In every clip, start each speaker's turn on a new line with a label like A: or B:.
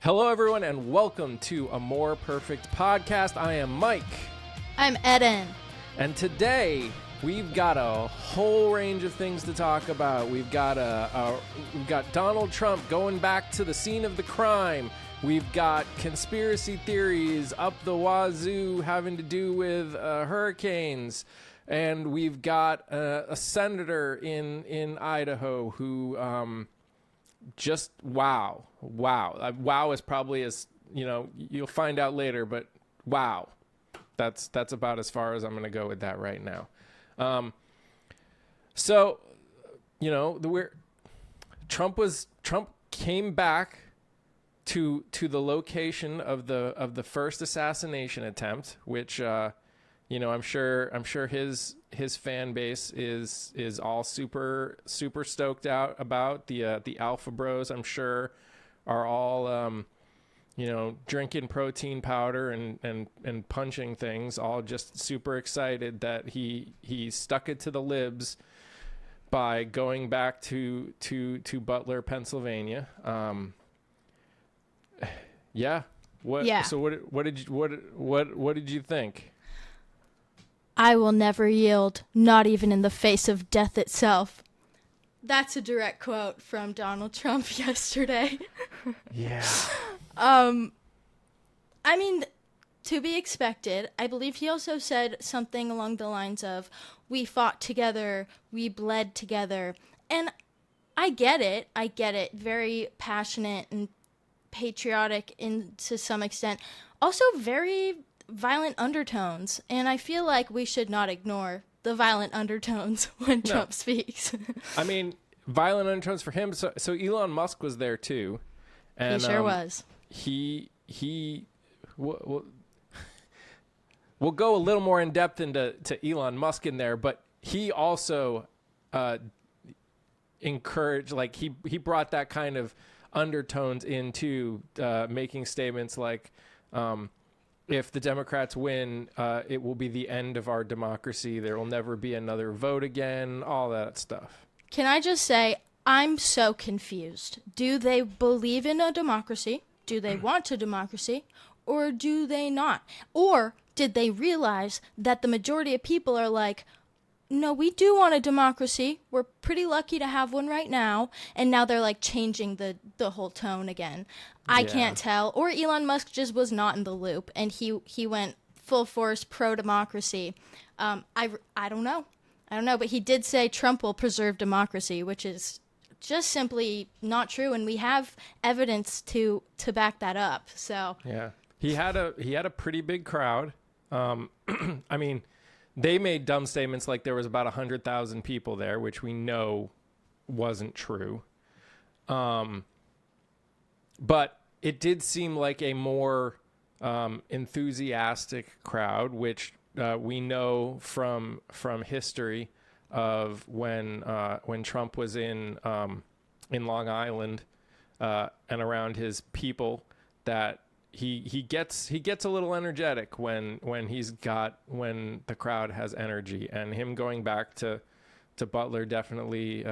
A: Hello, everyone, and welcome to A More Perfect Podcast. I am Mike.
B: I'm Eden.
A: And today, we've got a whole range of things to talk about. We've got Donald Trump going back to the scene of the crime. We've got conspiracy theories up the wazoo having to do with hurricanes. And we've got a senator in Idaho who just wow. Wow is probably as, you'll find out later, but wow. That's about as far as I'm going to go with that right now. Trump came back to the location of the first assassination attempt, which I'm sure his fan base is all super stoked out about. The Alpha Bros, I'm sure, are all drinking protein powder and punching things, all just super excited that he stuck it to the libs by going back to Butler, Pennsylvania. Yeah. So what did you think?
B: I will never yield, not even in the face of death itself. That's a direct quote from Donald Trump yesterday.
A: Yeah.
B: I mean, to be expected. I believe he also said something along the lines of, we fought together, we bled together. And I get it. Very passionate and patriotic to some extent. Also very violent undertones. And I feel like we should not ignore the violent undertones when Trump speaks.
A: I mean, violent undertones for him. So Elon Musk was there too. And,
B: he sure was.
A: We'll go a little more in depth into Elon Musk in there, but he also encouraged, like he brought that kind of undertones into making statements like, if the Democrats win, it will be the end of our democracy. There will never be another vote again, all that stuff.
B: Can I just say, I'm so confused. Do they believe in a democracy? Do they want a democracy? Or do they not? Or did they realize that the majority of people are like, no, we do want a democracy. We're pretty lucky to have one right now. And now they're like changing the whole tone again. I can't tell. Or Elon Musk just was not in the loop and he went full force pro-democracy. I don't know. But he did say Trump will preserve democracy, which is just simply not true. And we have evidence to back that up. So
A: yeah, he had a pretty big crowd. I mean, they made dumb statements like there was about 100,000 people there, which we know wasn't true. But it did seem like a more enthusiastic crowd, which we know from history of when Trump was in Long Island and around his people, that he gets a little energetic when the crowd has energy, and him going back to Butler definitely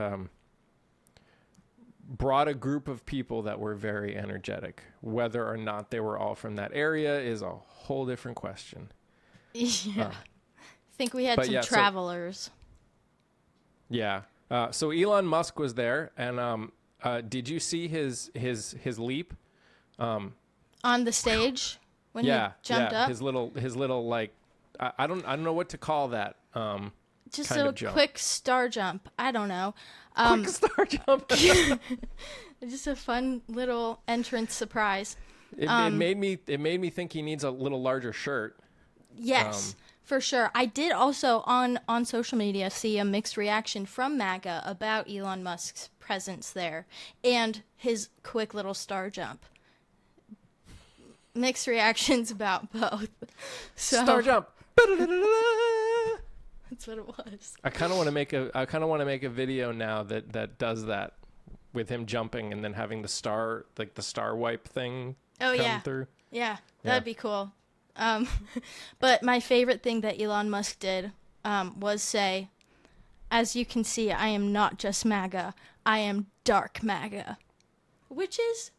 A: brought a group of people that were very energetic. Whether or not they were all from that area is a whole different question.
B: Yeah. I think we had some travelers.
A: So Elon Musk was there, and did you see his leap?
B: On the stage when he jumped up?
A: His little like I don't know what to call that.
B: Just a quick star jump. I don't know.
A: Quick star jump.
B: Just a fun little entrance surprise.
A: It made me think he needs a little larger shirt.
B: Yes, for sure. I did also on social media see a mixed reaction from MAGA about Elon Musk's presence there and his quick little star jump. Mixed reactions about both. So,
A: star jump.
B: That's what it was.
A: I kind of want to make a video now that does that with him jumping and then having the star wipe thing come through.
B: Yeah, that'd be cool. But my favorite thing that Elon Musk did was say, as you can see, I am not just MAGA, I am dark MAGA, which is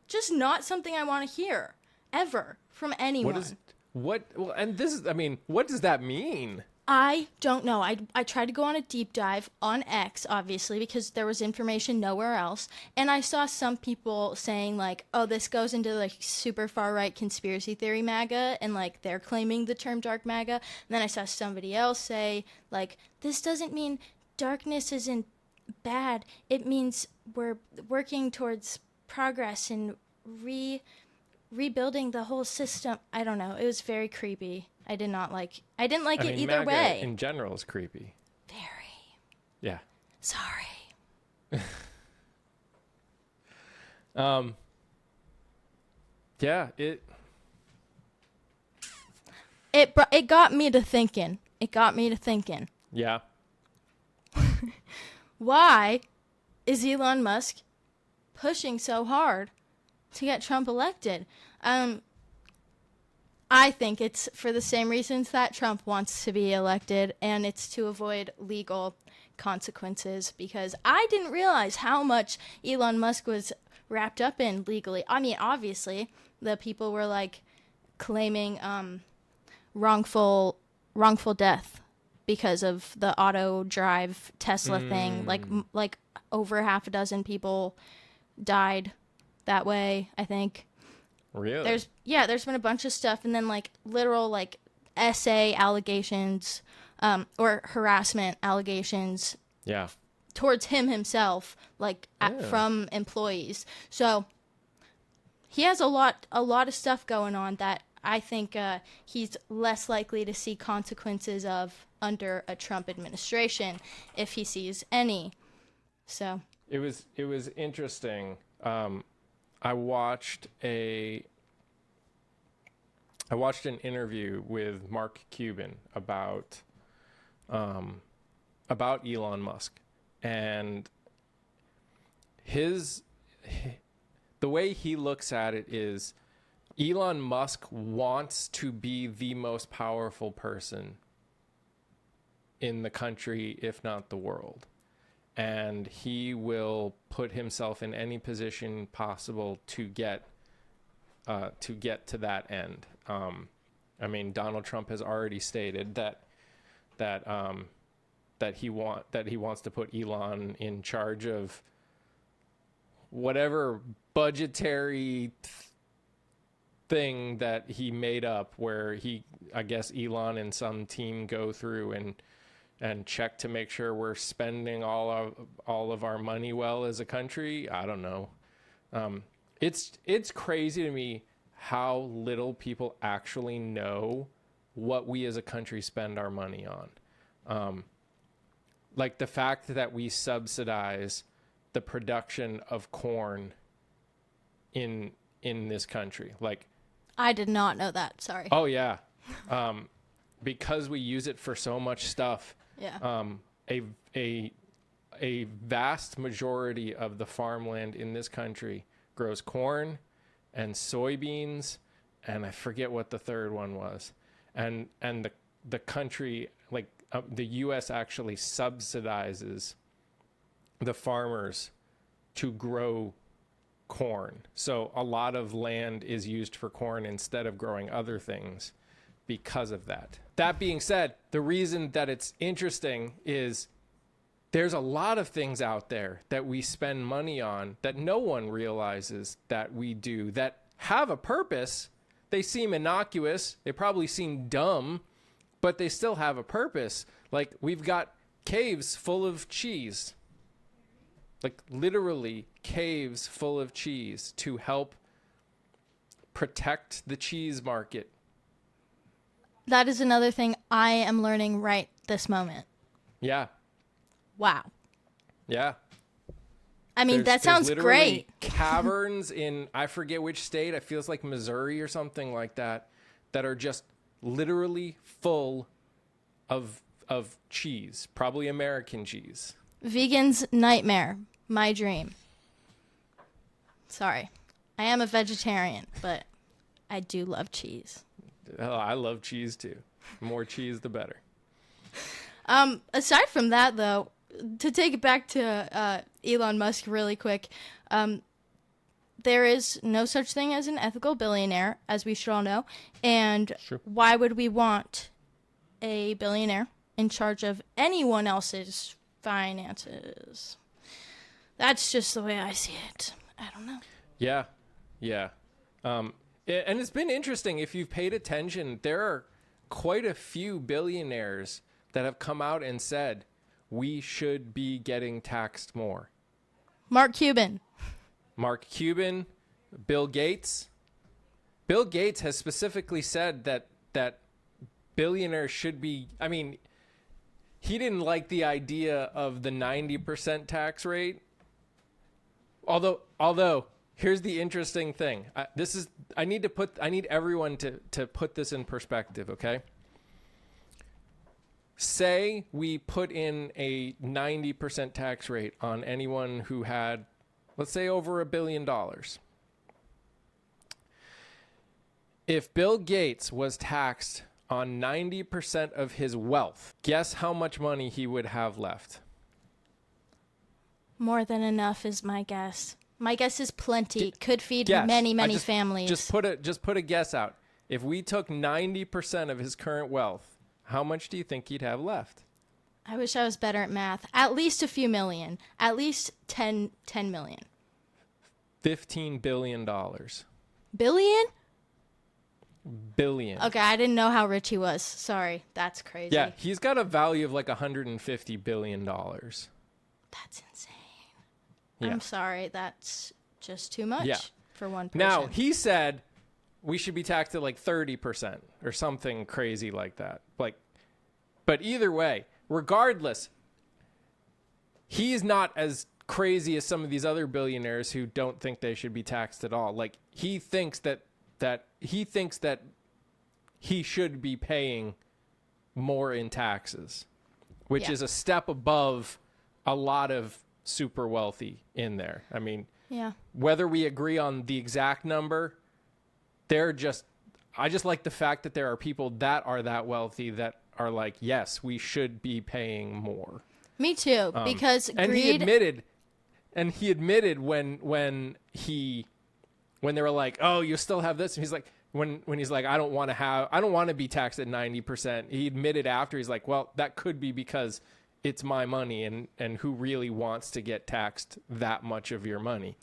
B: just not something I want to hear ever from anyone.
A: What does that mean?
B: I don't know. I tried to go on a deep dive on X, obviously, because there was information nowhere else. And I saw some people saying, like, oh, this goes into, like, super far-right conspiracy theory MAGA, and, like, they're claiming the term dark MAGA. And then I saw somebody else say, like, this doesn't mean darkness isn't bad. It means we're working towards progress and rebuilding the whole system. I don't know. It was very creepy. I didn't like it either
A: MAGA
B: way.
A: in general is creepy.
B: Very.
A: Yeah.
B: Sorry.
A: Yeah,
B: It got me to thinking.
A: yeah.
B: Why is Elon Musk pushing so hard to get Trump elected? I think it's for the same reasons that Trump wants to be elected, and it's to avoid legal consequences, because I didn't realize how much Elon Musk was wrapped up in legally. I mean, obviously, the people were, like, claiming wrongful death because of the auto drive Tesla thing. Like over half a dozen people died that way, I think.
A: Really?
B: There's been a bunch of stuff, and then, like, literal, like, essay allegations, or harassment allegations.
A: Yeah.
B: Towards him himself, like, from employees. So he has a lot of stuff going on that I think he's less likely to see consequences of under a Trump administration, if he sees any. So
A: it was interesting. I watched an interview with Mark Cuban about Elon Musk, and the way he looks at it is Elon Musk wants to be the most powerful person in the country, if not the world. And he will put himself in any position possible to get to that end. I mean, Donald Trump has already stated that he wants to put Elon in charge of whatever budgetary thing that he made up, where I guess Elon and some team go through and check to make sure we're spending all of our money well as a country. I don't know. It's crazy to me how little people actually know what we as a country spend our money on. Like the fact that we subsidize the production of corn in this country. Like,
B: I did not know that. Sorry.
A: Oh yeah. Because we use it for so much stuff.
B: Yeah.
A: A vast majority of the farmland in this country grows corn and soybeans, and I forget what the third one was. And the country, like the U.S. actually subsidizes the farmers to grow corn. So a lot of land is used for corn instead of growing other things because of that. That being said, the reason that it's interesting is there's a lot of things out there that we spend money on that no one realizes that we do, that have a purpose. They seem innocuous. They probably seem dumb, but they still have a purpose. Like, we've got caves full of cheese. Like, literally caves full of cheese to help protect the cheese market.
B: That is another thing I am learning right this moment.
A: Yeah.
B: Wow.
A: Yeah.
B: I mean, that sounds great.
A: Caverns in, I forget which state, it feels like Missouri or something like that, that are just literally full of cheese, probably American cheese.
B: Vegan's nightmare, my dream. Sorry. I am a vegetarian, but I do love cheese.
A: Oh, I love cheese too. The more cheese, the better.
B: Aside from that, though, to take it back to Elon Musk really quick, there is no such thing as an ethical billionaire, as we should all know. And
A: True.
B: why would we want a billionaire in charge of anyone else's finances? That's just the way I see it. I don't know.
A: Yeah. And it's been interesting. If you've paid attention, there are quite a few billionaires that have come out and said we should be getting taxed more.
B: Mark Cuban,
A: Bill Gates. Bill Gates has specifically said that billionaires should be, I mean, he didn't like the idea of the 90% tax rate. Although here's the interesting thing. I need everyone to put this in perspective, okay? Say we put in a 90% tax rate on anyone who had, let's say, over $1 billion. If Bill Gates was taxed on 90% of his wealth, guess how much money he would have left?
B: more than enough is my guess. My guess is plenty. Could feed
A: Guess.
B: many families.
A: Just put a guess out. If we took 90% of his current wealth, how much do you think he'd have left?
B: I wish I was better at math. At least a few million. At least 10 million.
A: $15 billion.
B: Billion?
A: Billion.
B: Okay, I didn't know how rich he was. Sorry, that's crazy.
A: Yeah, he's got a value of like $150 billion.
B: That's insane.
A: Yeah.
B: I'm sorry, that's just too much for one person.
A: Now, he said we should be taxed at like 30% or something crazy like that. But either way, regardless, he's not as crazy as some of these other billionaires who don't think they should be taxed at all. Like, he thinks that he should be paying more in taxes, which is a step above a lot of super wealthy in there. I mean, whether we agree on the exact number, I just like the fact that there are people that are that wealthy that are like, yes, we should be paying more.
B: Me too, because
A: and
B: greed...
A: he admitted when they were like, oh, you still have this, and he's like, when he's like, I don't want to be taxed at 90%. He admitted after, he's like, well, that could be because it's my money, and who really wants to get taxed that much of your money?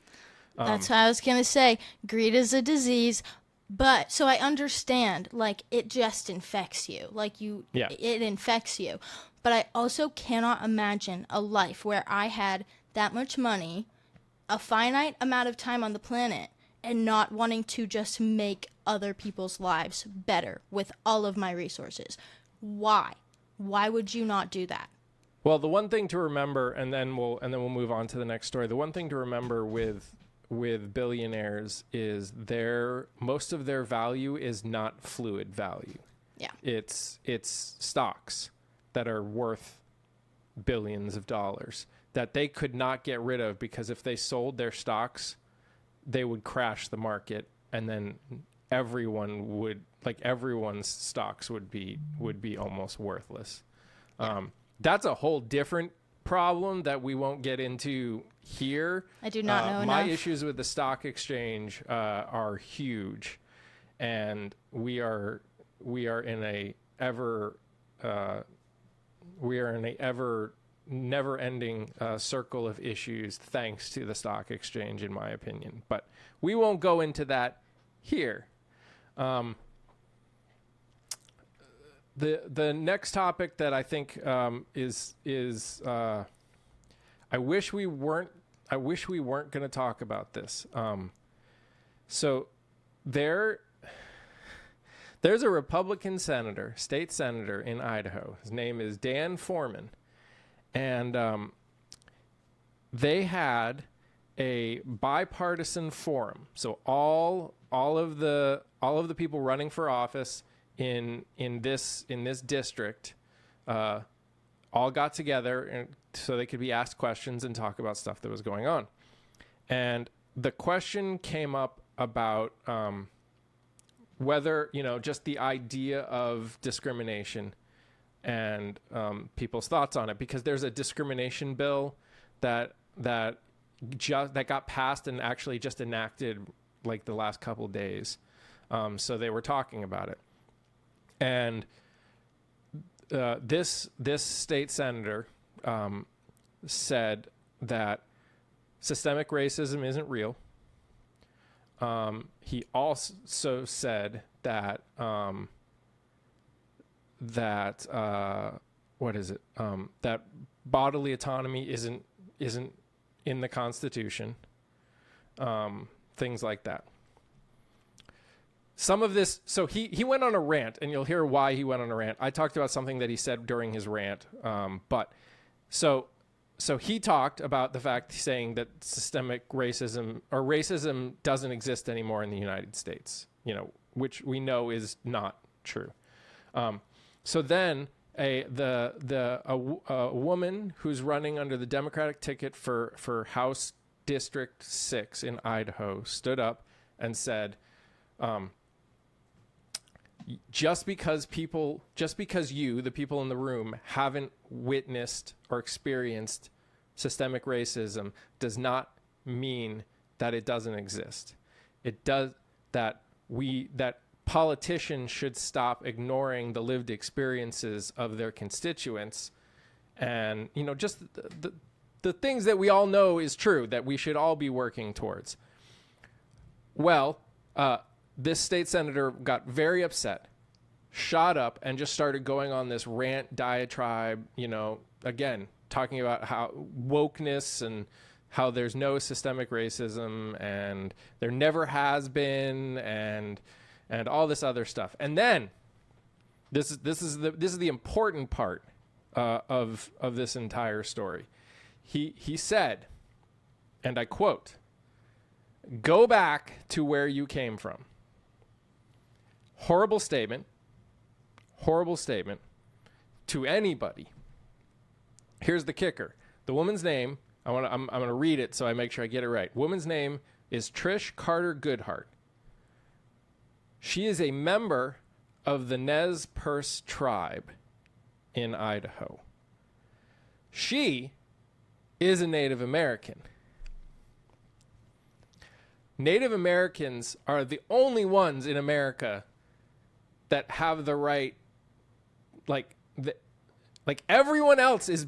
B: That's what I was gonna say. Greed is a disease, but so I understand. Like, it just infects you. It infects you. But I also cannot imagine a life where I had that much money, a finite amount of time on the planet, and not wanting to just make other people's lives better with all of my resources. Why? Why would you not do that?
A: Well, the one thing to remember, and then we'll move on to the next story. The one thing to remember with billionaires is most of their value is not fluid value.
B: Yeah.
A: It's stocks that are worth billions of dollars that they could not get rid of, because if they sold their stocks, they would crash the market, and then everyone's stocks would be almost worthless.
B: Yeah.
A: That's a whole different problem that we won't get into here.
B: I do not know
A: my
B: enough.
A: issues with the stock exchange are huge, and we are in a ever never-ending circle of issues thanks to the stock exchange, in my opinion. But we won't go into that here. The next topic that I think is I wish we weren't going to talk about this. So there's a Republican state senator in Idaho. His name is Dan Foreman, and they had a bipartisan forum. So all of the people running for office in this district all got together, and so they could be asked questions and talk about stuff that was going on. And the question came up about whether, just the idea of discrimination and people's thoughts on it, because there's a discrimination bill that that got passed and actually just enacted like the last couple of days. So they were talking about it. And this state senator said that systemic racism isn't real. He also said that that bodily autonomy isn't in the Constitution. Things like that. Some of this, so he went on a rant, and you'll hear why he went on a rant. I talked about something that he said during his rant, but so he talked about the fact, saying that systemic racism or racism doesn't exist anymore in the United States, which we know is not true. So then a woman who's running under the Democratic ticket for House District 6 in Idaho stood up and said, just because you, the people in the room, haven't witnessed or experienced systemic racism does not mean that it doesn't exist. It does that politicians should stop ignoring the lived experiences of their constituents, and just the things that we all know is true that we should all be working towards. Well, this state senator got very upset, shot up, and just started going on this rant diatribe, again, talking about how wokeness and how there's no systemic racism and there never has been, and all this other stuff. And then this is the important part of this entire story. He said, and I quote, "Go back to where you came from." Horrible statement to anybody. Here's the kicker. The woman's name, I'm going to read it so I make sure I get it right. Woman's name is Trish Carter Goodhart. She is a member of the Nez Perce tribe in Idaho. She is a Native American. Native Americans are the only ones in America that have the right, like everyone else is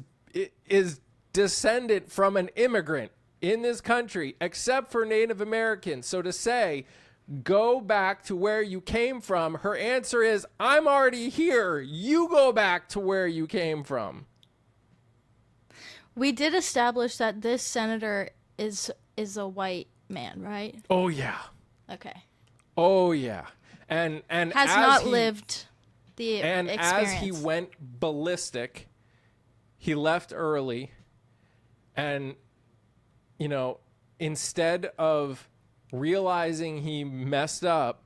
A: descendant from an immigrant in this country except for Native Americans. So to say, go back to where you came from, her answer is, I'm already here. You go back to where you came from.
B: We did establish that this senator is a white man, right?
A: Oh yeah.
B: Okay.
A: Oh yeah. And
B: has not lived the experience.
A: As he went ballistic, he left early, and instead of realizing he messed up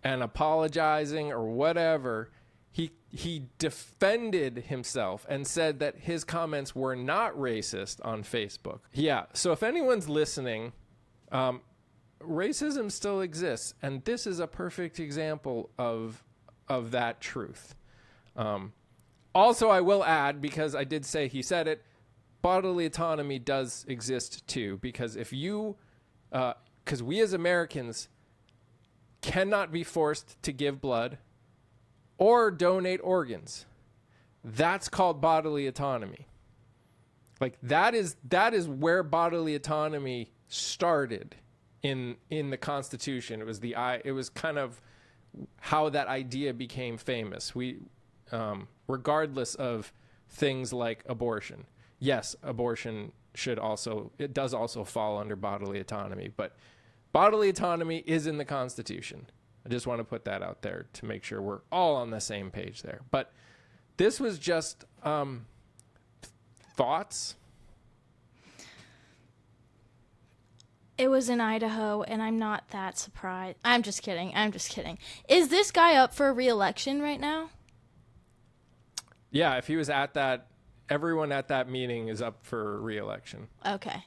A: and apologizing or whatever, he defended himself and said that his comments were not racist on Facebook. Yeah, so if anyone's listening, racism still exists, and this is a perfect example of that truth. Also, I will add, because I did say he said it, bodily autonomy does exist too, because because we as Americans cannot be forced to give blood or donate organs. That's called bodily autonomy. Like that is where bodily autonomy started in the Constitution. It was kind of how that idea became famous. Regardless of things like abortion. Yes, abortion does also fall under bodily autonomy, but bodily autonomy is in the Constitution. I just want to put that out there to make sure we're all on the same page there. But this was just thoughts.
B: It was in Idaho, and I'm not that surprised. I'm just kidding. Is this guy up for re-election right now?
A: Yeah, if he was at that, everyone at that meeting is up for re-election.
B: Okay.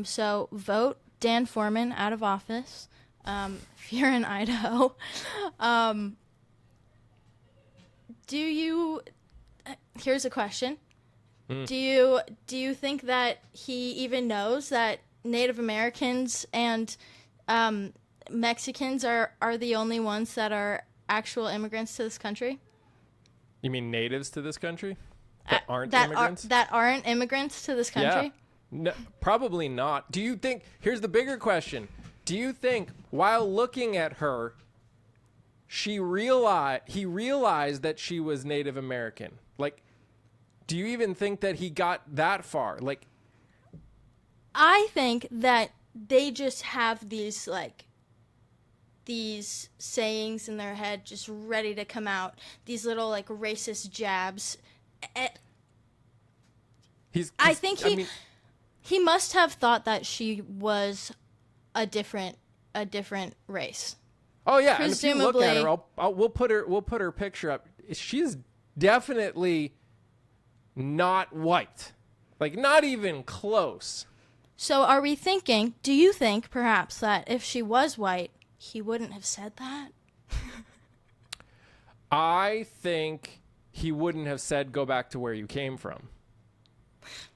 B: So vote Dan Foreman out of office. If you're in Idaho. Here's a question. Do you think that he even knows that Native Americans and Mexicans are the only ones that are actual immigrants to this country?
A: You mean natives to this country that aren't
B: that
A: immigrants?
B: that aren't immigrants to this country?
A: Yeah. No, probably not. Do you think, here's the bigger question. Do you think while looking at her, he realized that she was Native American? Like, do you even think that he got that far? Like,
B: I think that they just have these sayings in their head just ready to come out. These little like racist jabs. I think he must have thought that she was a different race.
A: oh yeah, and if you look at
B: Presumably-
A: her, we'll put her picture up. She's definitely not white. Like, not even close.
B: So do you think perhaps that if she was white, he wouldn't have said that?
A: I think he wouldn't have said go back to where you came from.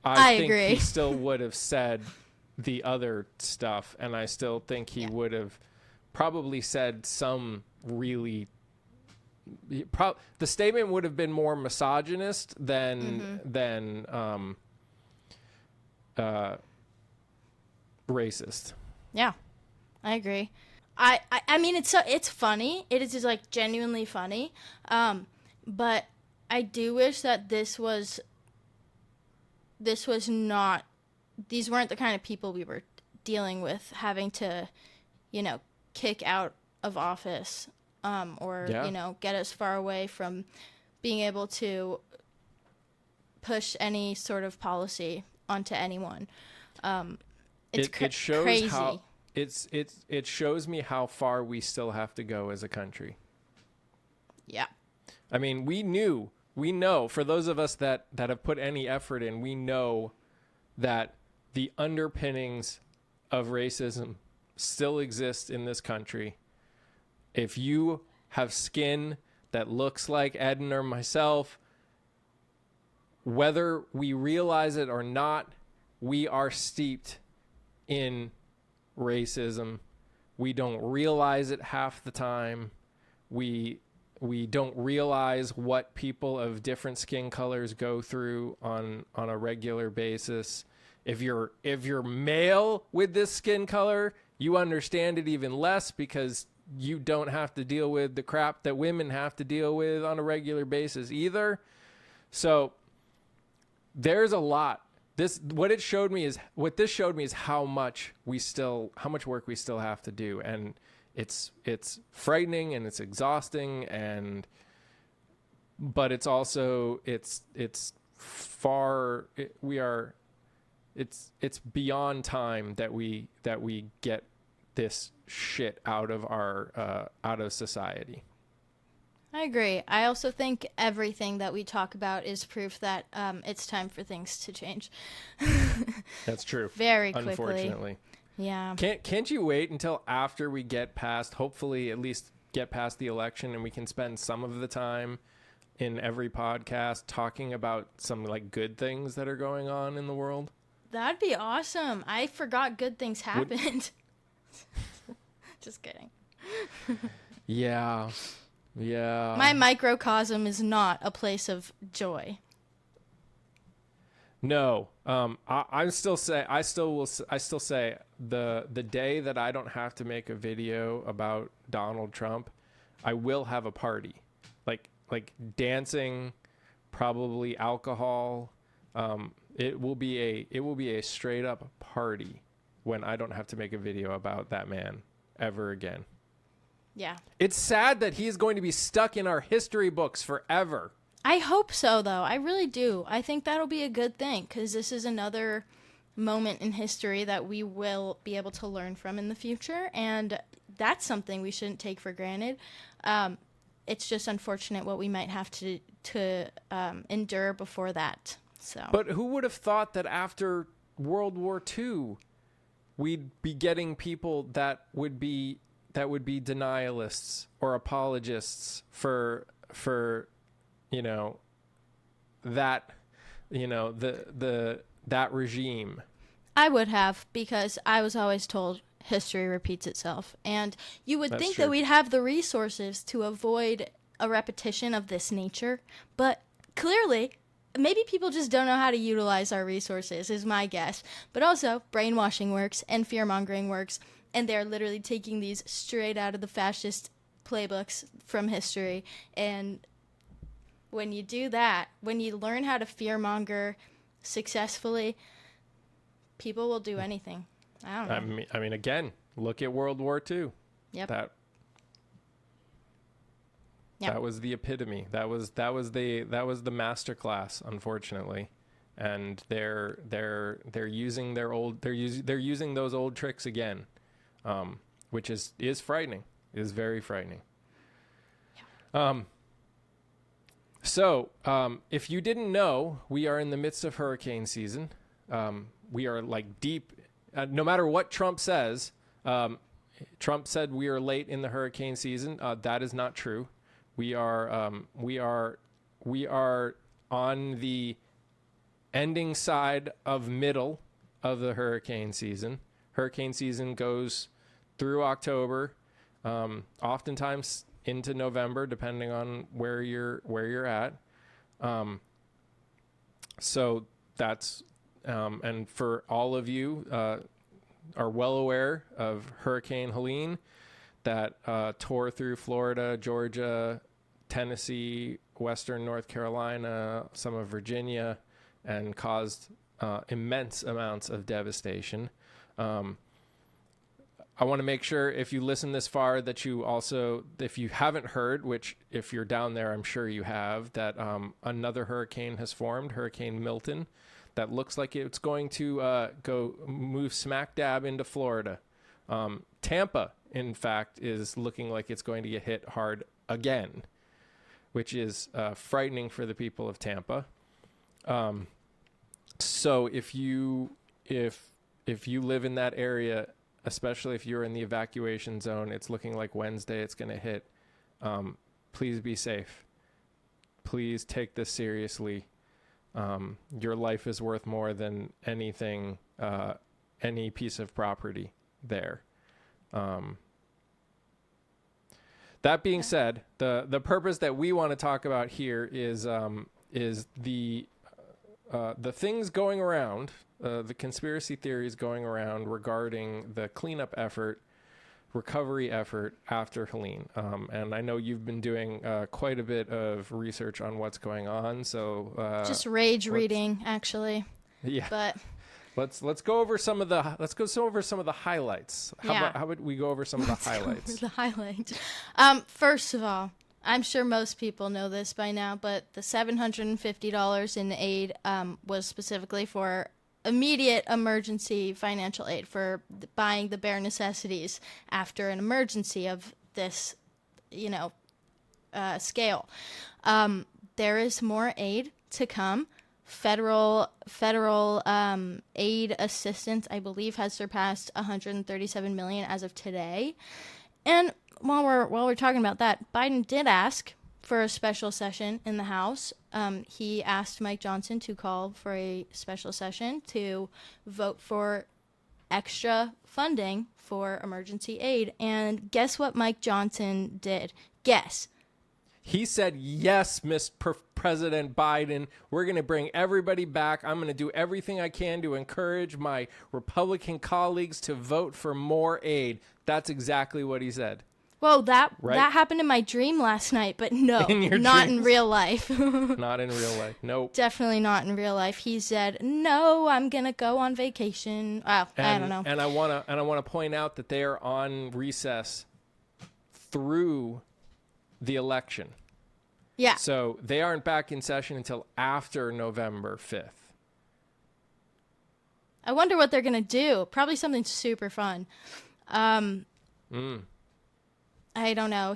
B: I
A: think
B: agree.
A: he still would have said the other stuff, and I still think he would have probably said some really the statement would have been more misogynist than racist.
B: Yeah, I agree. I mean, it's funny. It is just like genuinely funny. But I do wish that this was not. These weren't the kind of people we were dealing with, having to, kick out of office, or get us far away from being able to push any sort of policy onto anyone. It
A: shows
B: crazy.
A: how it shows me how far we still have to go as a country.
B: Yeah.
A: I mean, we know, for those of us that have put any effort in, we know that the underpinnings of racism still exist in this country. If you have skin that looks like Eden or myself, whether we realize it or not, we are steeped in racism. We don't realize it half the time. We don't realize what people of different skin colors go through on a regular basis. If you're male with this skin color, you understand it even less because you don't have to deal with the crap that women have to deal with on a regular basis either. So there's a lot. What this showed me is how much work we still have to do, and it's frightening and it's exhausting, but it's also it's beyond time that we get this shit out of society.
B: I agree. I also think everything that we talk about is proof that it's time for things to change.
A: That's true.
B: Very quickly.
A: Unfortunately.
B: Yeah.
A: Can't you wait until after we get past, hopefully at least get past the election, and we can spend some of the time in every podcast talking about some like good things that are going on in the world?
B: That'd be awesome. I forgot good things happened. Just kidding.
A: Yeah. Yeah.
B: My microcosm is not a place of joy.
A: No. I still say the day that I don't have to make a video about Donald Trump, I will have a party. Like dancing, probably alcohol. It will be a straight up party when I don't have to make a video about that man ever again.
B: Yeah.
A: It's sad that he's going to be stuck in our history books forever.
B: I hope so, though. I really do. I think that'll be a good thing, because this is another moment in history that we will be able to learn from in the future, and that's something we shouldn't take for granted. It's just unfortunate what we might have to endure before that. So.
A: But who would have thought that after World War II, we'd be getting people that would be denialists or apologists for that regime.
B: I would have, because I was always told history repeats itself. And you would
A: That's
B: think
A: true.
B: that we'd have the resources to avoid a repetition of this nature. But clearly, maybe people just don't know how to utilize our resources, is my guess. But also, brainwashing works and fear-mongering works. And they're literally taking these straight out of the fascist playbooks from history. And when you do that, when you learn how to fear-monger successfully, people will do anything. I don't know.
A: I mean, again, look at World War II.
B: Yep.
A: That was the epitome. That was the master class, unfortunately. And they're using they're using those old tricks again, which is frightening. Is very frightening.
B: Yeah.
A: So, if you didn't know, we are in the midst of hurricane season. We are like deep, no matter what Trump says. Trump said we are late in the hurricane season. That is not true. We are on the ending side of middle of the hurricane season. Hurricane season goes through October, oftentimes into November, depending on where you're at. So that's and for all of you are well aware of Hurricane Helene that tore through Florida, Georgia, Tennessee, Western North Carolina, some of Virginia, and caused immense amounts of devastation. I want to make sure if you listen this far that you also, if you haven't heard, which if you're down there, I'm sure you have, that another hurricane has formed, Hurricane Milton, that looks like it's going to go move smack dab into Florida. Tampa, in fact, is looking like it's going to get hit hard again, which is frightening for the people of Tampa. So if you live in that area, especially if you're in the evacuation zone, it's looking like Wednesday it's going to hit. Please be safe. Please take this seriously. Your life is worth more than anything, any piece of property there. That being said, the purpose that we want to talk about here is the things going around, the conspiracy theories going around regarding the cleanup effort, recovery effort after Helene. And I know you've been doing quite a bit of research on what's going on. So
B: just rage reading, actually.
A: Yeah.
B: But
A: let's go over some of the highlights. How would we go over some of the highlights?
B: The highlights. First of all, I'm sure most people know this by now, but the $750 in aid was specifically for immediate emergency financial aid for buying the bare necessities after an emergency of this, scale. There is more aid to come. Federal aid assistance, I believe, has surpassed $137 million as of today. And while we're talking about that, Biden did ask for a special session in the House. He asked Mike Johnson to call for a special session to vote for extra funding for emergency aid. And guess what Mike Johnson did? Guess.
A: He said, yes, President Biden, we're going to bring everybody back. I'm going to do everything I can to encourage my Republican colleagues to vote for more aid. That's exactly what he said.
B: Well, that happened in my dream last night, but no, not in real life.
A: Not in real life. Nope.
B: Definitely not in real life. He said, "No, I'm gonna go on vacation." Well, I don't know.
A: And I wanna point out that they are on recess through the election.
B: Yeah.
A: So they aren't back in session until after November 5th.
B: I wonder what they're gonna do. Probably something super fun. I don't know.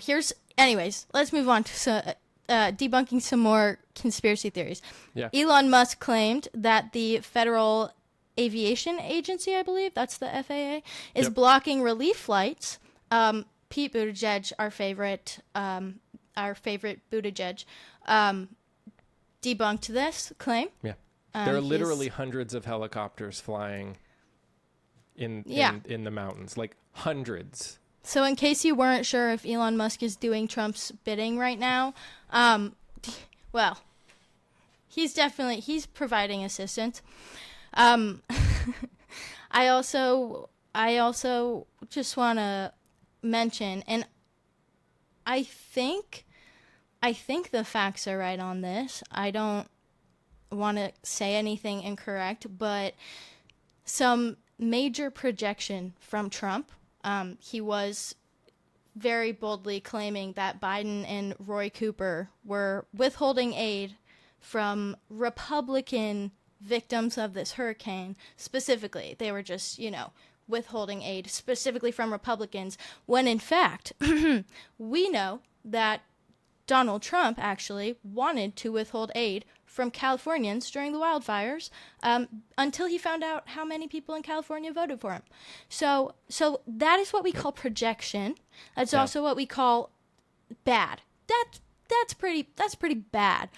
B: Anyways, let's move on to debunking some more conspiracy theories.
A: Yeah.
B: Elon Musk claimed that the Federal Aviation Agency, I believe, that's the FAA, is blocking relief flights. Pete Buttigieg, our favorite Buttigieg, debunked this claim.
A: Yeah. There are literally hundreds of helicopters flying in the mountains, like hundreds.
B: So in case you weren't sure if Elon Musk is doing Trump's bidding right now, well, he's providing assistance. I also just want to mention, and I think the facts are right on this. I don't want to say anything incorrect, but some major projection from Trump. He was very boldly claiming that Biden and Roy Cooper were withholding aid from Republican victims of this hurricane. Specifically, they were just, withholding aid specifically from Republicans, when in fact, we know that Donald Trump actually wanted to withhold aid from Californians during the wildfires until he found out how many people in California voted for him. So that is what we call projection. That's also what we call bad. That's pretty bad.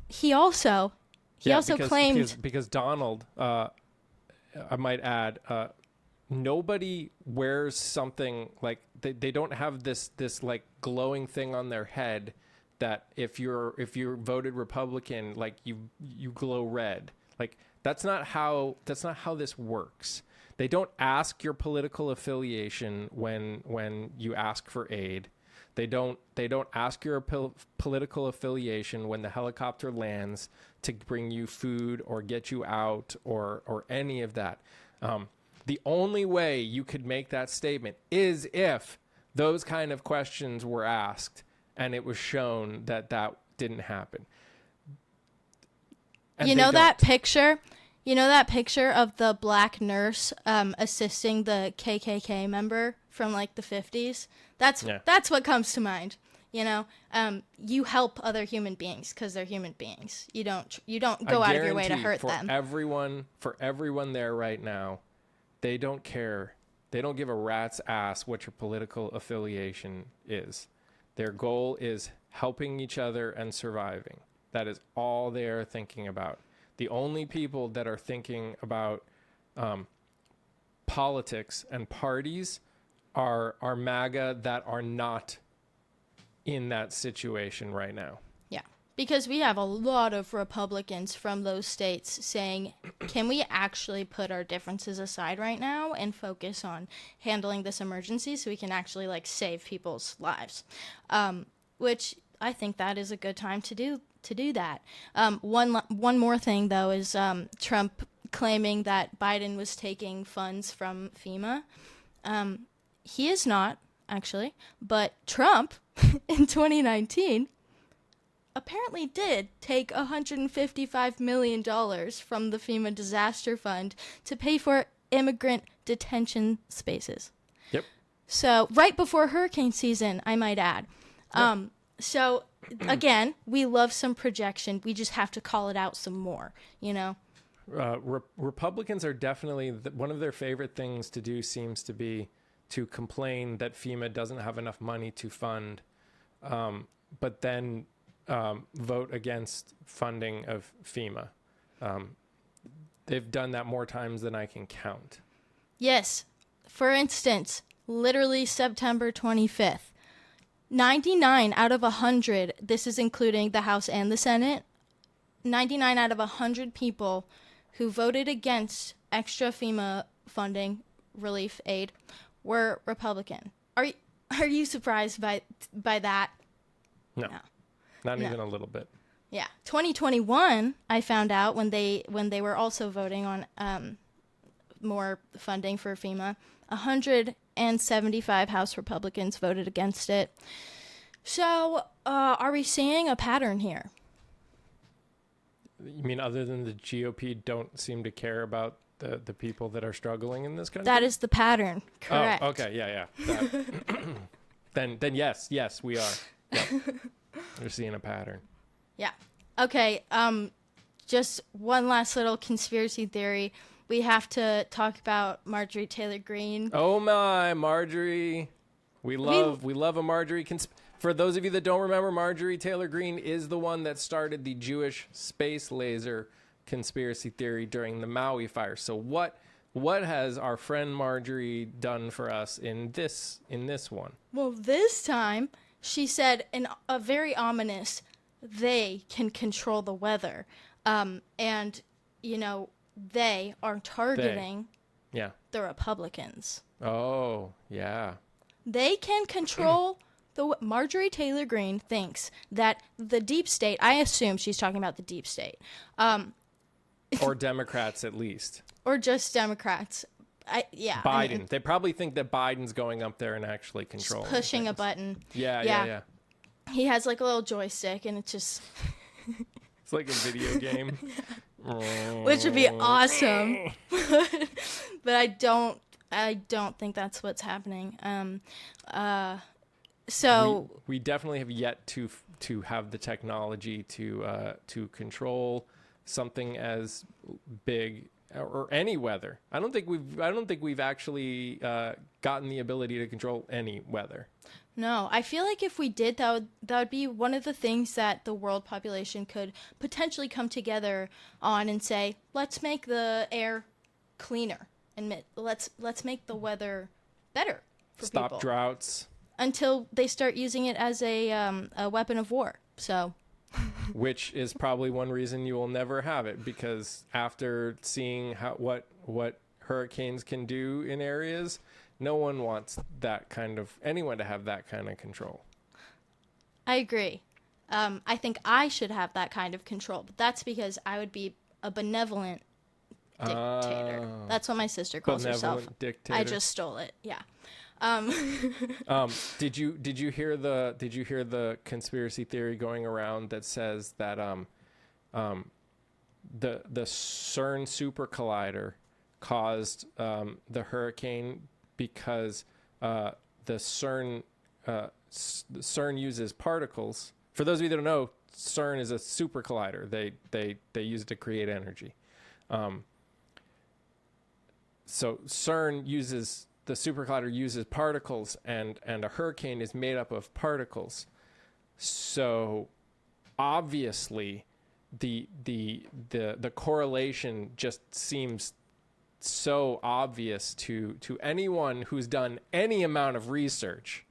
B: He also claimed
A: because Donald, I might add, nobody wears something like they don't have this like glowing thing on their head that if you're voted Republican, like you glow red. Like that's not how this works. They don't ask your political affiliation when you ask for aid. They don't ask your political affiliation when the helicopter lands to bring you food or get you out or any of that. The only way you could make that statement is if those kind of questions were asked and it was shown that didn't happen. And
B: that picture of the black nurse assisting the KKK member from like the 50s? That's what comes to mind. You help other human beings because they're human beings. You don't go out of your way to hurt them.
A: For everyone there right now, they don't care. They don't give a rat's ass what your political affiliation is. Their goal is helping each other and surviving. That is all they are thinking about. The only people that are thinking about politics and parties are MAGA that are not in that situation right now.
B: Yeah, because we have a lot of Republicans from those states saying, can we actually put our differences aside right now and focus on handling this emergency so we can actually save people's lives? Which I think that is a good time to do that. One more thing though is Trump claiming that Biden was taking funds from FEMA. He is not, actually, but Trump in 2019 apparently did take $155 million from the FEMA disaster fund to pay for immigrant detention spaces.
A: Yep.
B: So right before hurricane season, I might add.
A: Yep.
B: So again, we love some projection. We just have to call it out some more,
A: Republicans are definitely one of their favorite things to do seems to be to complain that FEMA doesn't have enough money to fund, but then vote against funding of FEMA. They've done that more times than I can count.
B: Yes. For instance, literally September 25th, 99 out of 100, this is including the House and the Senate, 99 out of 100 people who voted against extra FEMA funding, relief aid, were Republican. Are you surprised by that?
A: No. Not even a little bit.
B: Yeah. 2021, I found out when they were also voting on more funding for FEMA, 175 House Republicans voted against it. So, are we seeing a pattern here?
A: You mean other than the GOP don't seem to care about the people that are struggling in this country?
B: That is the pattern, correct.
A: Oh, okay, yeah. Then yes, we are. Yep. We're seeing a pattern.
B: Yeah. Okay, just one last little conspiracy theory. We have to talk about Marjorie Taylor Greene.
A: Oh my, Marjorie. We love a Marjorie. For those of you that don't remember, Marjorie Taylor Greene is the one that started the Jewish space laser conspiracy theory during the Maui fire. So what what has our friend Marjorie done for us in this one?
B: Well, this time she said a very ominous, they can control the weather. And, they are targeting
A: Yeah.
B: the Republicans.
A: Oh, yeah.
B: They can control Marjorie Taylor Greene thinks that the deep state, I assume she's talking about the deep state.
A: Or Democrats at least.
B: Or just Democrats.
A: Biden. They probably think that Biden's going up there and actually controlling
B: pushing
A: things.
B: a button.
A: Yeah.
B: He has like a little joystick and it's just...
A: It's like a video game.
B: Which would be awesome. But I don't think that's what's happening. So
A: we definitely have yet to have the technology to control something as big or any weather. I don't think we've actually gotten the ability to control any weather.
B: No, I feel like if we did, that would be one of the things that the world population could potentially come together on and say, let's make the air cleaner and let's make the weather better for
A: Stop
B: people.
A: droughts.
B: Until they start using it as a weapon of war. So,
A: which is probably one reason you will never have it, because after seeing what hurricanes can do in areas, no one wants anyone to have that kind of control.
B: I agree. I think I should have that kind of control, but that's because I would be a benevolent dictator. That's what my sister calls herself.
A: Dictator.
B: I just stole it. Yeah.
A: Did you hear the conspiracy theory going around that says that the CERN super collider caused the hurricane because the CERN uses particles. For those of you that don't know, CERN is a super collider. They use it to create energy. So CERN uses the super collider uses particles, and a hurricane is made up of particles. So obviously the correlation just seems so obvious to anyone who's done any amount of research.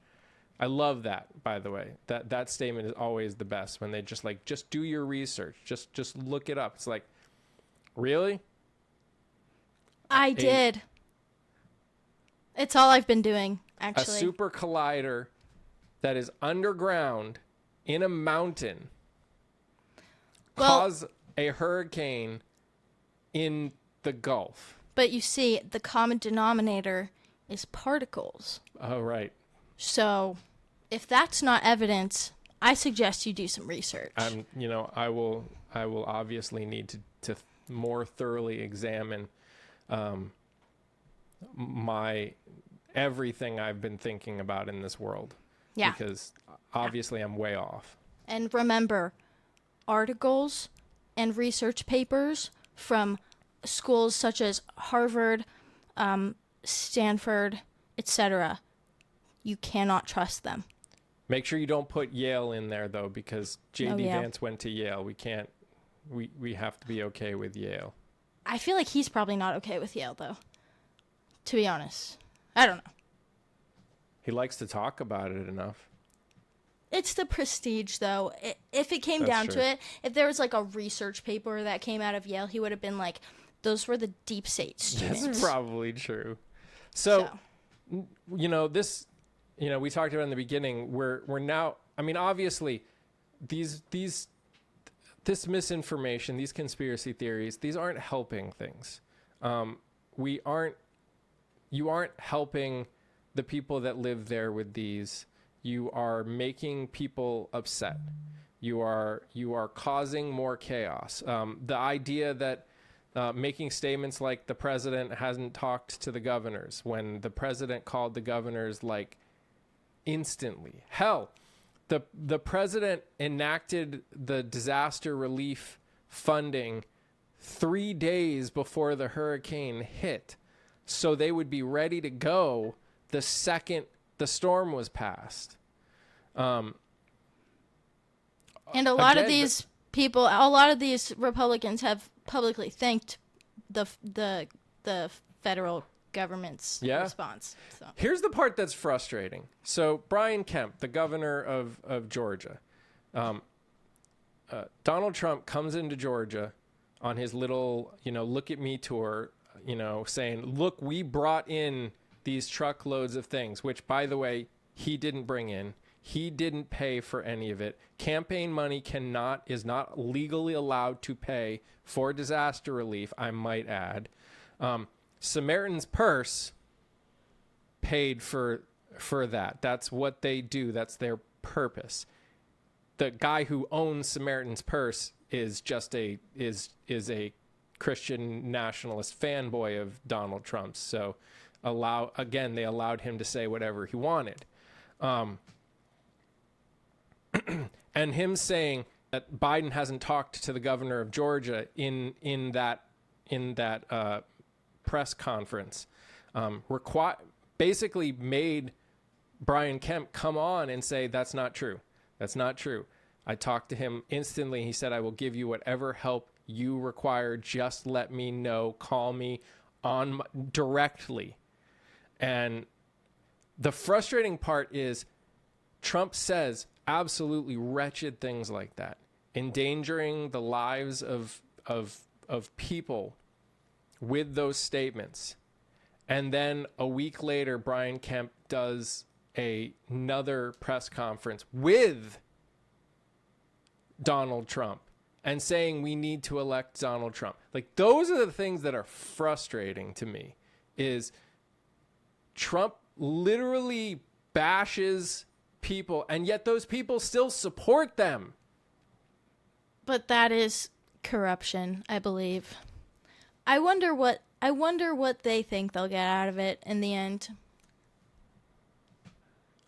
A: I love that, by the way. That statement is always the best, when they just do your research. Just look it up. It's like, really?
B: I did. It's all I've been doing, actually.
A: A super collider that is underground in a mountain cause a hurricane in the Gulf.
B: But you see, the common denominator is particles.
A: Oh, right.
B: So, if that's not evidence, I suggest you do some research.
A: I will obviously need to more thoroughly examine my everything I've been thinking about in this world.
B: Yeah.
A: Because obviously I'm way off.
B: And remember, articles and research papers from schools such as Harvard, Stanford, etc., you cannot trust them.
A: Make sure you don't put Yale in there, though, because J.D. Vance went to Yale. We have to be okay with Yale.
B: I feel like he's probably not okay with Yale, though. To be honest. I don't know.
A: He likes to talk about it enough.
B: It's the prestige, though. If it came down to it, if there was like a research paper that came out of Yale, he would have been like, those were the deep state students.
A: That's probably true. So we talked about in the beginning, we're now, obviously this misinformation, these conspiracy theories, these aren't helping things. You aren't helping the people that live there with these. You are making people upset. You are causing more chaos. The idea that making statements like the president hasn't talked to the governors, when the president called the governors like instantly. Hell, the president enacted the disaster relief funding 3 days before the hurricane hit, so they would be ready to go the second the storm was passed.
B: And a lot of these Republicans have publicly thanked the federal government's response. So.
A: Here's the part that's frustrating. So Brian Kemp, the governor of Georgia, Donald Trump comes into Georgia on his little, look at me tour, saying, look, we brought in these truckloads of things, which, by the way, he didn't bring in. He didn't pay for any of it. Campaign money is not legally allowed to pay for disaster relief, I might add. Samaritan's Purse paid for that. That's what they do. That's their purpose. The guy who owns Samaritan's Purse is just a Christian nationalist fanboy of Donald Trump's. So they allowed him to say whatever he wanted. And him saying that Biden hasn't talked to the governor of Georgia in that press conference, basically made Brian Kemp come on and say, that's not true. That's not true. I talked to him instantly. He said, I will give you whatever help you require. Just let me know. Call me directly. And the frustrating part is Trump says absolutely wretched things like that, endangering the lives of people with those statements. And then a week later, Brian Kemp does another press conference with Donald Trump and saying we need to elect Donald Trump. Like, those are the things that are frustrating to me, is Trump literally bashes people, and yet those people still support them.
B: But that is corruption, I believe. I wonder what they think they'll get out of it in the end.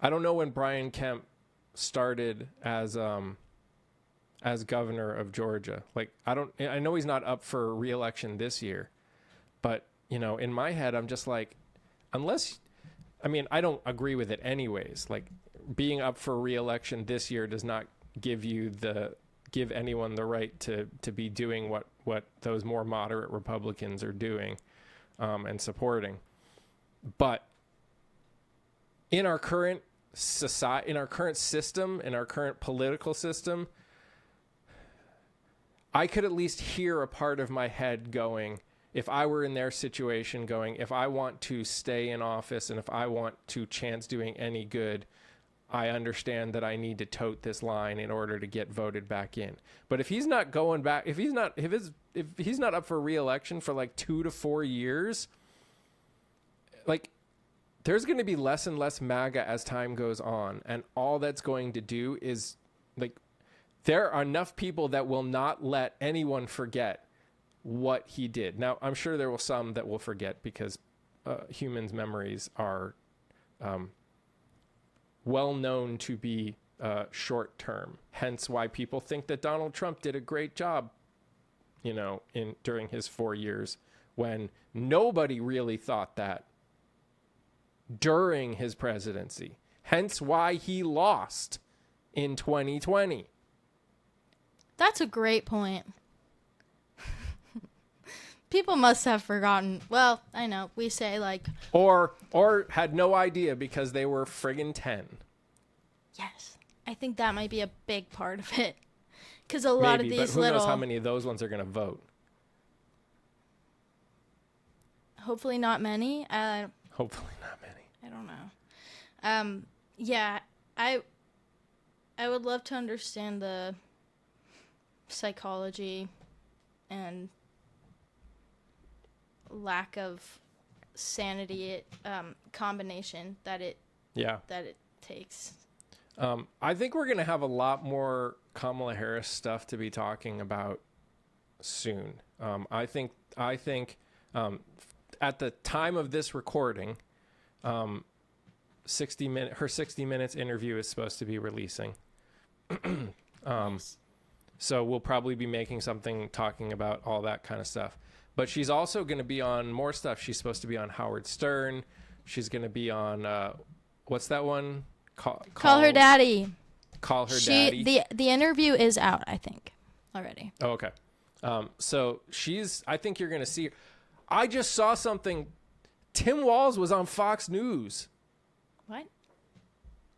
A: I don't know when Brian Kemp started as governor of Georgia. Like, I know he's not up for re-election this year, but in my head, I'm just like, I don't agree with it anyways. Like, being up for re-election this year does not give anyone the right to be doing what those more moderate Republicans are doing and supporting. But in our current society, in our current system, in our current political system, I could at least hear a part of my head going, if I were in their situation, going, if I want to stay in office and if I want to chance doing any good, I understand that I need to tote this line in order to get voted back in. But if he's not going back, if he's not up for re-election for like 2 to 4 years, like, there's going to be less and less MAGA as time goes on, and all that's going to do is, like, there are enough people that will not let anyone forget what he did. Now, I'm sure there will some that will forget, because humans' memories are well known to be short term. Hence why people think that Donald Trump did a great job, during his 4 years, when nobody really thought that during his presidency. Hence why he lost in 2020.
B: That's a great point. People must have forgotten. Well, I know. We say, like...
A: Or had no idea because they were friggin' 10.
B: Yes. I think that might be a big part of it. Because a lot of these
A: but who knows how many of those ones are going to vote?
B: Hopefully not many.
A: Hopefully not many.
B: I don't know. Yeah, I would love to understand the psychology and lack of sanity combination that it takes.
A: I think we're going to have a lot more Kamala Harris stuff to be talking about soon. I think at the time of this recording, her 60 Minutes interview is supposed to be releasing. So we'll probably be making something talking about all that kind of stuff. But she's also going to be on more stuff. She's supposed to be on Howard Stern. She's going to be on, what's that one?
B: Call Her Daddy.
A: Call Her Daddy.
B: The interview is out, I think, already.
A: Oh, okay. So I think you're going to see, I just saw something Tim Walz was on Fox News.
B: What?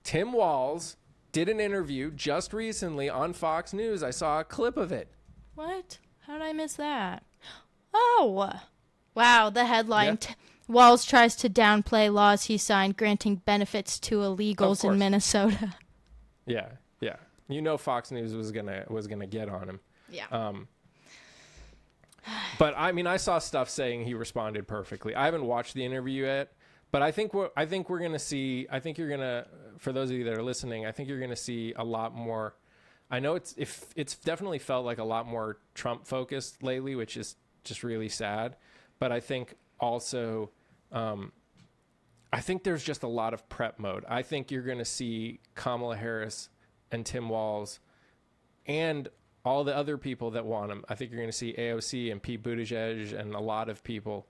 A: Tim Walz did an interview just recently on Fox News. I saw a clip of it.
B: What? How did I miss that? Oh, wow. The headline,
A: Yeah.
B: Walz tries to downplay laws he signed granting benefits to illegals in Minnesota.
A: Yeah, yeah. You know Fox News was gonna get on him.
B: Yeah.
A: But I mean, I saw stuff saying he responded perfectly. I haven't watched the interview yet, but I think we're gonna see. I think you're gonna, for those of you that are listening, I think you're gonna see a lot more. I know it's definitely felt like a lot more Trump focused lately, which is just really sad. But I think also, I think there's just a lot of prep mode. I think you're gonna see Kamala Harris and Tim Walz and all the other people that want him. I think you're going to see AOC and Pete Buttigieg and a lot of people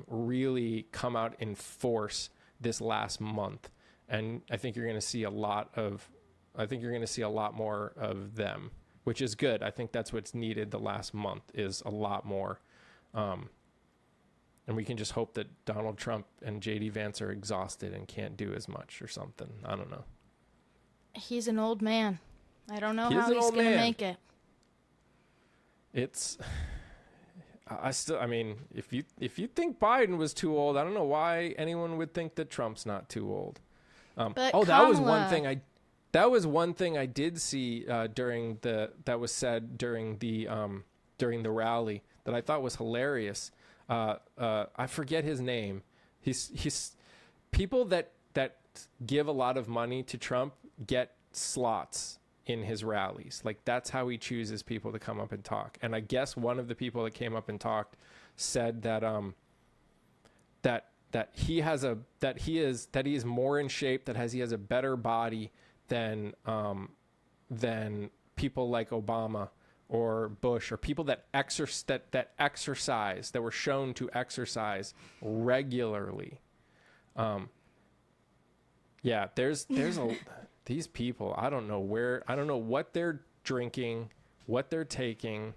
A: really come out in force this last month. And I think you're going to see a lot more of them, which is good. I think that's what's needed the last month is a lot more. And we can just hope that Donald Trump and JD Vance are exhausted and can't do as much or something. I don't know.
B: He's an old man. I don't know how he's going to make it.
A: I mean, if you think Biden was too old, I don't know why anyone would think that Trump's not too old.
B: But
A: that was
B: Kamala-
A: one thing I did see that was said during the rally that I thought was hilarious. I forget his name. He's people that give a lot of money to Trump get slots in his rallies. Like that's how he chooses people to come up and talk. And I guess one of the people that came up and talked said that that he is more in shape, he has a better body than people like Obama or Bush or people that exercise, that were shown to exercise regularly. Yeah, there's these people, I don't know what they're drinking, what they're taking,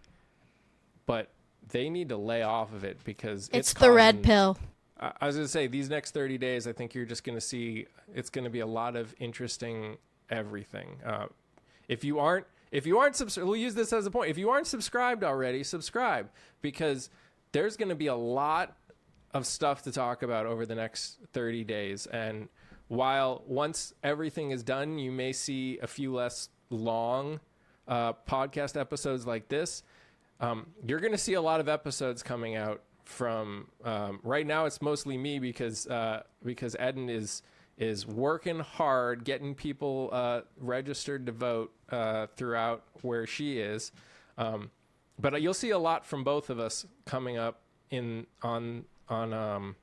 A: but they need to lay off of it because
B: it's the red pill.
A: I was going to say, these next 30 days, I think you're just going to see, it's going to be a lot of interesting everything. If you aren't subscribed, we'll use this as a point. If you aren't subscribed already, subscribe, because there's going to be a lot of stuff to talk about over the next 30 days. And while once everything is done, you may see a few less long podcast episodes like this. You're going to see a lot of episodes coming out from right now. It's mostly me because Eden is working hard, getting people registered to vote throughout where she is. But you'll see a lot from both of us coming up on our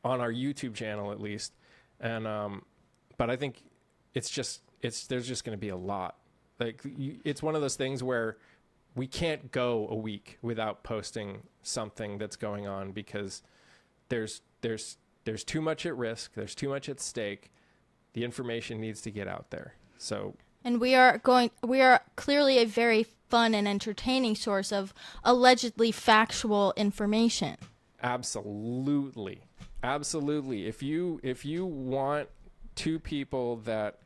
A: YouTube channel at least. And but I think there's just going to be a lot. Like it's one of those things where we can't go a week without posting something that's going on because there's too much at risk. There's too much at stake. The information needs to get out there. So,
B: and we are clearly a very fun and entertaining source of allegedly factual information.
A: Absolutely. If you want two people that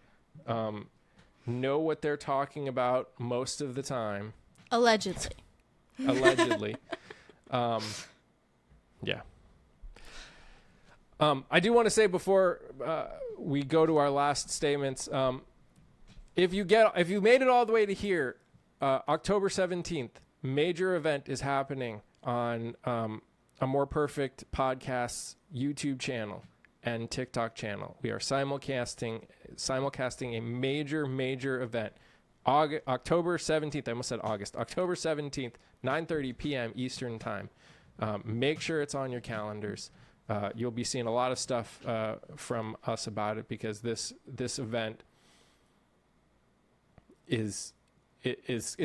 A: know what they're talking about most of the time, allegedly, yeah. I do want to say before we go to our last statements, if you made it all the way to here, October 17th, major event is happening on a More Perfect Podcast's YouTube channel and TikTok channel. We are simulcasting a major event. October 17th, I almost said August. October 17th, 9:30 p.m. Eastern Time. Make sure it's on your calendars. You'll be seeing a lot of stuff from us about it because this event it's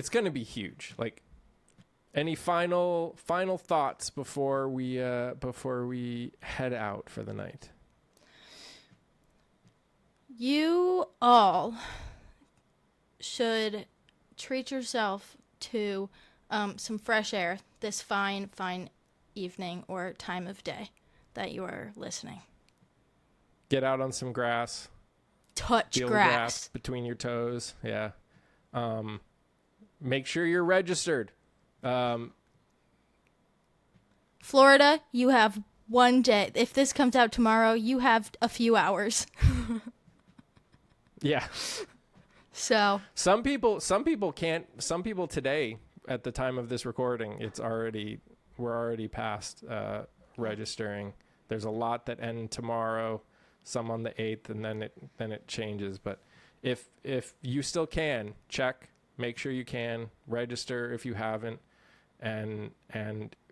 A: going to be huge. Like, any final thoughts before we head out for the night?
B: You all should treat yourself to some fresh air this fine evening or time of day. that you are listening.
A: Get out on some grass.
B: Touch
A: Feel
B: grass.
A: the grass between your toes. Yeah. Make sure you're registered.
B: Florida, you have one day. If this comes out tomorrow, you have a few hours.
A: Yeah.
B: So
A: Some people can't. Some people today, at the time of this recording, we're already past registering. There's a lot that end tomorrow, some on the 8th, and then it changes. But if you still can, check, make sure you can register if you haven't, and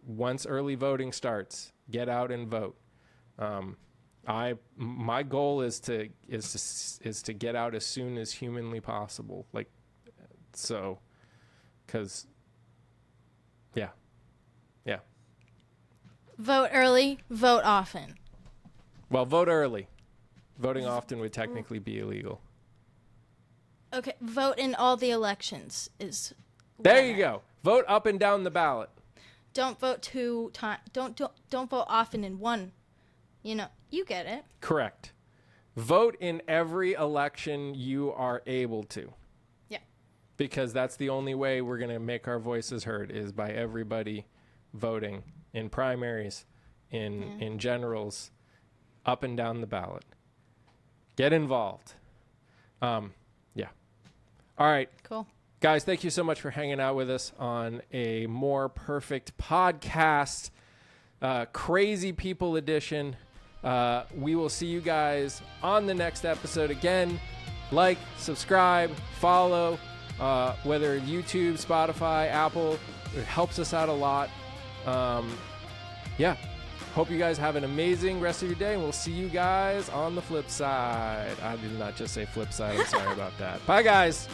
A: once early voting starts, get out and vote. My goal is to get out as soon as humanly possible. Like, so, because, yeah.
B: vote early, vote often.
A: Well, vote early. Voting often would technically be illegal.
B: Okay, vote in all the elections is.
A: There you go. Vote up and down the ballot.
B: Don't vote Don't vote often in one. You know, you get it.
A: Correct. Vote in every election you are able to.
B: Yeah.
A: Because that's the only way we're going to make our voices heard, is by everybody voting in primaries, in generals, up and down the ballot. Get involved. Yeah. All right.
B: Cool.
A: Guys, thank you so much for hanging out with us on a More Perfect podcast, Crazy People edition. We will see you guys on the next episode. Again, like, subscribe, follow, whether YouTube, Spotify, Apple. It helps us out a lot. Yeah. Hope you guys have an amazing rest of your day, and we'll see you guys on the flip side. I did not just say flip side. I'm sorry about that. Bye, guys.